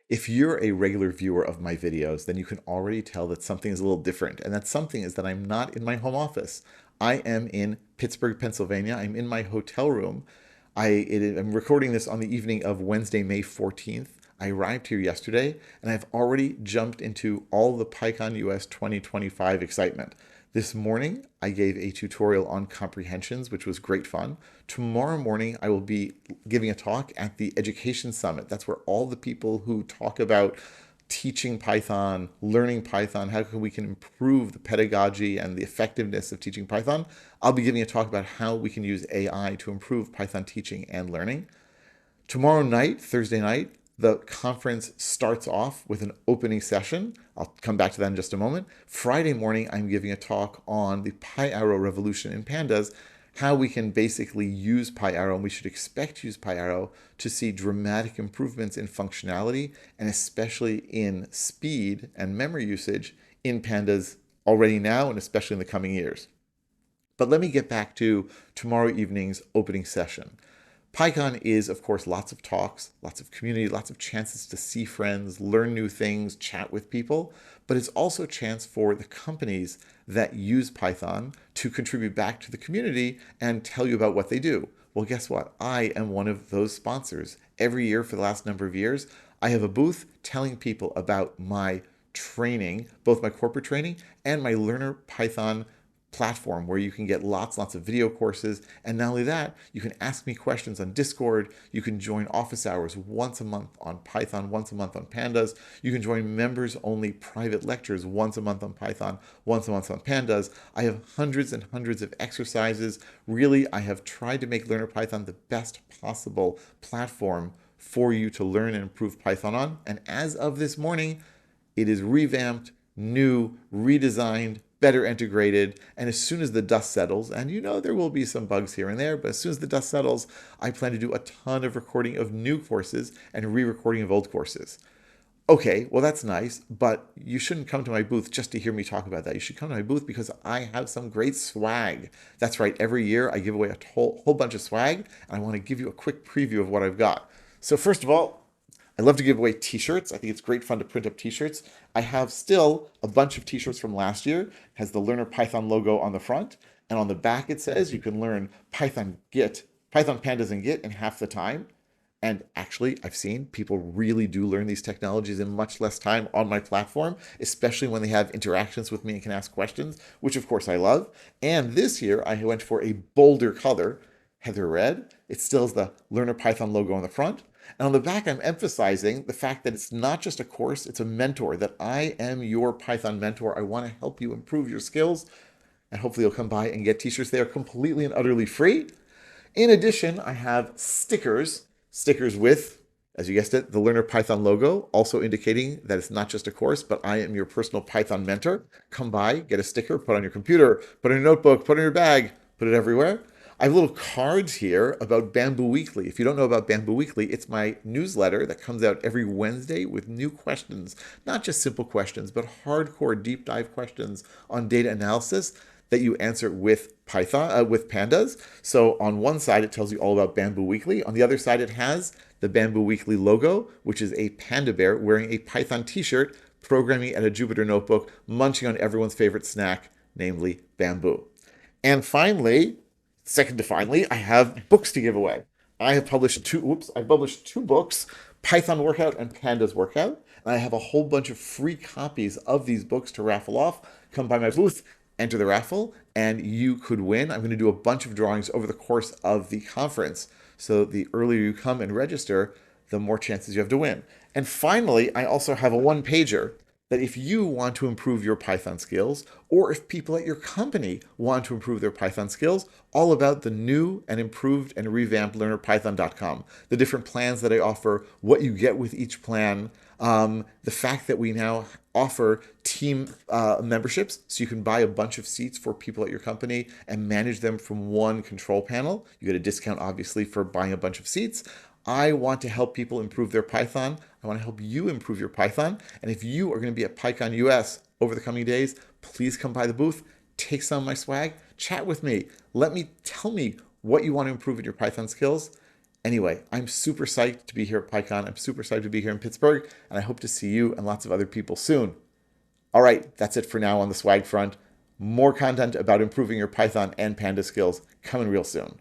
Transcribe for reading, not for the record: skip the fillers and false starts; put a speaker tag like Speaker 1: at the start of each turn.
Speaker 1: If you're a regular viewer of my videos, then you can already tell that something is a little different. And that something is that I'm not in my home office. I am in Pittsburgh, Pennsylvania. I'm in my hotel room. I'm recording this on the evening of Wednesday, May 14th. I arrived here yesterday, and I've already jumped into all the PyCon US 2025 excitement. This morning, I gave a tutorial on comprehensions, which was great fun. Tomorrow morning, I will be giving a talk at the Education Summit. That's where all the people who talk about teaching Python, learning Python, how we can improve the pedagogy and the effectiveness of teaching Python. I'll be giving a talk about how we can use AI to improve Python teaching and learning. Tomorrow night, Thursday night, the conference starts off with an opening session. I'll come back to that in just a moment. Friday morning, I'm giving a talk on the PyArrow revolution in Pandas, how we can basically use PyArrow, and we should expect to use PyArrow to see dramatic improvements in functionality, and especially in speed and memory usage in Pandas already now, and especially in the coming years. But let me get back to tomorrow evening's opening session. PyCon is, of course, lots of talks, lots of community, lots of chances to see friends, learn new things, chat with people, but it's also a chance for the companies that use Python to contribute back to the community and tell you about what they do. Well, guess what? I am one of those sponsors. Every year for the last number of years, I have a booth telling people about my training, both my corporate training and my Learner Python platform, where you can get lots of video courses. And not only that, you can ask me questions on Discord. You can join office hours once a month on Python, once a month on Pandas. You can join members only private lectures once a month on Python, once a month on Pandas. I have hundreds and hundreds of exercises. Really, I have tried to make Learner Python the best possible platform for you to learn and improve Python on. And as of this morning, it is revamped, new, redesigned, better integrated, and as soon as the dust settles, and you know there will be some bugs here and there, but as soon as the dust settles, I plan to do a ton of recording of new courses and re-recording of old courses. Okay, well that's nice, but you shouldn't come to my booth just to hear me talk about that. You should come to my booth because I have some great swag. That's right, every year I give away a whole bunch of swag, and I want to give you a quick preview of what I've got. So first of all, I love to give away t-shirts. I think it's great fun to print up t-shirts. I have still a bunch of t-shirts from last year. It has the Learner Python logo on the front, and on the back it says you can learn Python Pandas and Git in half the time. And actually, I've seen people really do learn these technologies in much less time on my platform, especially when they have interactions with me and can ask questions, which of course I love. And this year I went for a bolder color, heather red. It still has the Learner Python logo on the front. And on the back, I'm emphasizing the fact that it's not just a course, it's a mentor, that I am your Python mentor. I want to help you improve your skills, and hopefully you'll come by and get t-shirts. They are completely and utterly free. In addition, I have stickers with, as you guessed it, the Learner Python logo, also indicating that it's not just a course, but I am your personal Python mentor. Come by, get a sticker, put it on your computer, put it in your notebook, put it in your bag, put it everywhere. I have little cards here about Bamboo Weekly. If you don't know about Bamboo Weekly, it's my newsletter that comes out every Wednesday with new questions, not just simple questions, but hardcore deep dive questions on data analysis that you answer with Python, with Pandas. So on one side, it tells you all about Bamboo Weekly. On the other side, it has the Bamboo Weekly logo, which is a panda bear wearing a Python t-shirt, programming at a Jupyter notebook, munching on everyone's favorite snack, namely bamboo. And finally, second to finally, I have books to give away. I published two books, Python Workout and Pandas Workout, and I have a whole bunch of free copies of these books to raffle off. Come by my booth, enter the raffle, and you could win. I'm going to do a bunch of drawings over the course of the conference, so the earlier you come and register, the more chances you have to win. And finally, I also have a one-pager that if you want to improve your Python skills, or if people at your company want to improve their Python skills, all about the new and improved and revamped learnerpython.com, the different plans that I offer, what you get with each plan, the fact that we now offer team memberships, so you can buy a bunch of seats for people at your company and manage them from one control panel. You get a discount, obviously, for buying a bunch of seats. I want to help people improve their Python. I want to help you improve your Python. And if you are going to be at PyCon US over the coming days, please come by the booth, take some of my swag, chat with me. Tell me what you want to improve in your Python skills. Anyway, I'm super psyched to be here at PyCon. I'm super psyched to be here in Pittsburgh, and I hope to see you and lots of other people soon. All right, that's it for now on the swag front. More content about improving your Python and Panda skills coming real soon.